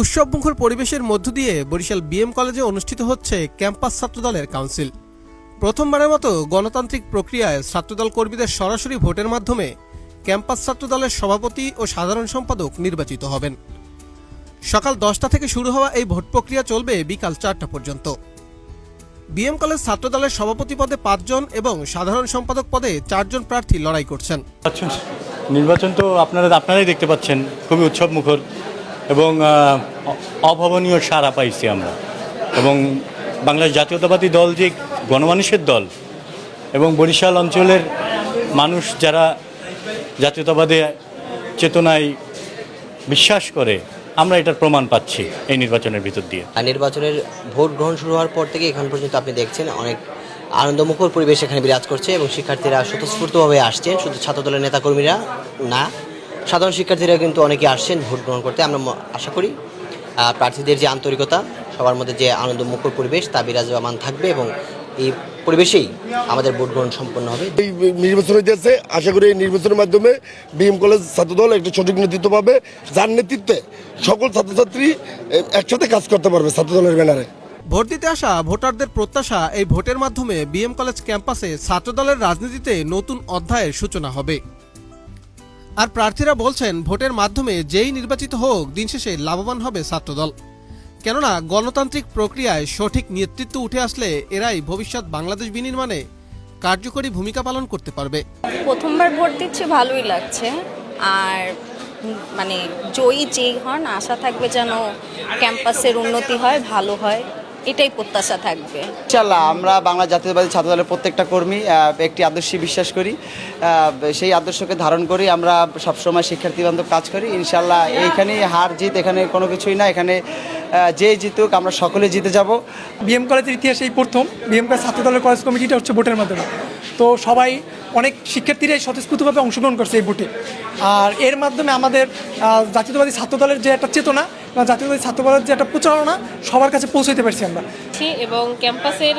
উৎসবমুখর পরিবেশের মধ্য দিয়ে বরিশাল বিএম কলেজে অনুষ্ঠিত হচ্ছে ক্যাম্পাস ছাত্রদলের কাউন্সিল। প্রথমবারের মতো গণতান্ত্রিক প্রক্রিয়ায় ছাত্রদল কর্মীদের সরাসরি ভোটের মাধ্যমে ক্যাম্পাস ছাত্রদলের সভাপতি ও সাধারণ সম্পাদক নির্বাচিত হবেন। সকাল 10টা থেকে শুরু হওয়া এই ভোট প্রক্রিয়া চলবে বিকাল 4টা পর্যন্ত। বিএম কলেজ ছাত্রদলের সভাপতি পদে 5 জন এবং সাধারণ সম্পাদক পদে 4 জন প্রার্থী লড়াই করছেন। নির্বাচন তো আপনারাই দেখতে পাচ্ছেন, খুবই উৎসবমুখর এবং অভাবনীয় সাড়া পাইছি আমরা। এবং বাংলাদেশ জাতীয়তাবাদী দল যে গণমানুষের দল এবং বরিশাল অঞ্চলের মানুষ যারা জাতীয়তাবাদী চেতনায় বিশ্বাস করে, আমরা এটার প্রমাণ পাচ্ছি এই নির্বাচনের ভিতর দিয়ে। নির্বাচনের ভোট গ্রহণ শুরু হওয়ার পর থেকে এখন পর্যন্ত আপনি দেখছেন অনেক আনন্দমুখর পরিবেশ এখানে বিরাজ করছে এবং শিক্ষার্থীরা স্বতঃস্ফূর্তভাবে আসছেন। শুধু ছাত্রদলের নেতাকর্মীরা না, সাধারণ শিক্ষার্থীরা কিন্তু অনেকে আসছেন ভোট গ্রহণ করতে। আমরা আশা করি প্রার্থীদের যে আন্তরিকতা, সবার মধ্যে যে আনন্দমুখর পরিবেশ তা বিরাজমান থাকবে এবং এই পরিবেশেই আমাদের ভোট গ্রহণ সম্পন্ন হবে। এই নির্বাচন হইতেছে, আশা করি এই নির্বাচনের মাধ্যমে বিএম কলেজ ছাত্রদল একটা সঠিক নেতৃত্ব পাবে, যার নেতৃত্বে সকল ছাত্রছাত্রী একসাথে কাজ করতে পারবে ছাত্রদলের ব্যানারে। ভোট দিতে আসা ভোটারদের প্রত্যাশা, এই ভোটের মাধ্যমে বিএম কলেজ ক্যাম্পাসে ছাত্রদলের রাজনীতিতে নতুন অধ্যায়ের সূচনা হবে। আর প্রার্থীরা বলছেন, ভোটের মাধ্যমে যেই নির্বাচিত হোক, দিন শেষে লাভবান হবে ছাত্রদল। কেননা গণতান্ত্রিক প্রক্রিয়ায় সঠিক নেতৃত্ব উঠে আসলে এরাই ভবিষ্যৎ বাংলাদেশ বিনির্মাণে কার্যকরী ভূমিকা পালন করতে পারবে। প্রথমবার ভোট দিচ্ছি, ভালোই লাগছে। আর মানে জয়ী যেই হন, আশা থাকবে যেন ক্যাম্পাসের উন্নতি হয়, ভালো হয়, এটাই প্রত্যাশা থাকবে। ইনশাআল্লাহ আমরা বাংলা জাতীয়তাবাদী ছাত্রদলের প্রত্যেকটা কর্মী একটি আদর্শে বিশ্বাস করি, সেই আদর্শকে ধারণ করি আমরা সবসময় শিক্ষার্থী বান্ধব কাজ করি। ইনশাআল্লাহ এইখানে হার জিত এখানে কোনো কিছুই না, এখানে যে জিতুক আমরা সকলে জিতে যাব। বিএম কলেজের ইতিহাসে এই প্রথম বিএম কলেজ ছাত্রদলের কলেজ কমিটিটা হচ্ছে ভোটের মাধ্যমে। তো সবাই অনেক শিক্ষার্থীরাই স্বতঃস্ফূর্তভাবে অংশগ্রহণ করছে এই ভোটে। আর এর মাধ্যমে আমাদের জাতীয়তাবাদী ছাত্রদলের যে একটা চেতনা বা জাতীয়তাবাদী ছাত্রদলের যে একটা প্রচারণা সবার কাছে পৌঁছাতে পারছি আমরা। এবং ক্যাম্পাসের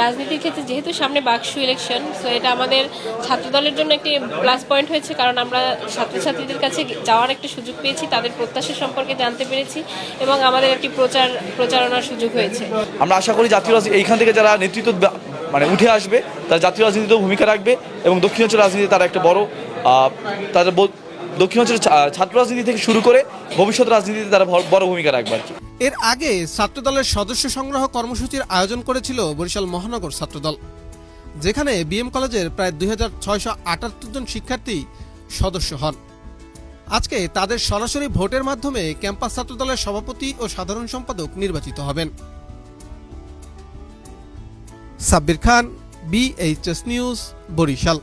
রাজনীতির ক্ষেত্রে যেহেতু সামনে বাকসু ইলেকশন, সো এটা আমাদের ছাত্রদলের জন্য একটি প্লাস পয়েন্ট হয়েছে, কারণ আমরা ছাত্রছাত্রীদের কাছে যাওয়ার একটা সুযোগ পেয়েছি, তাদের প্রত্যাশা সম্পর্কে জানতে পেরেছি এবং আমাদের একটি প্রচারণার সুযোগ হয়েছে। আমরা আশা করি জাতীয় এইখান থেকে যারা নেতৃত্ব উঠে আসবে, তারা জাতীয় রাজনীতিতেও ভূমিকা রাখবে এবং দক্ষিণাঞ্চল রাজনীতি তারা একটা বড় তাদের দক্ষিণাঞ্চলের ছাত্র রাজনীতি থেকে শুরু করে ভবিষ্যৎ রাজনীতিতে তারা বড় ভূমিকা রাখবে আর কি। এর আগে ছাত্রদলের সদস্য সংগ্রহ কর্মসূচির আয়োজন করেছিল বরিশাল মহানগর ছাত্রদল, যেখানে বিএম কলেজের প্রায় 2678 জন শিক্ষার্থী সদস্য হন। আজকে তাদের সরাসরি ভোটের মাধ্যমে ক্যাম্পাস ছাত্রদলের সভাপতি ও সাধারণ সম্পাদক নির্বাচিত হবেন। সাব্বির খান, BHS নিউজ, বরিশাল।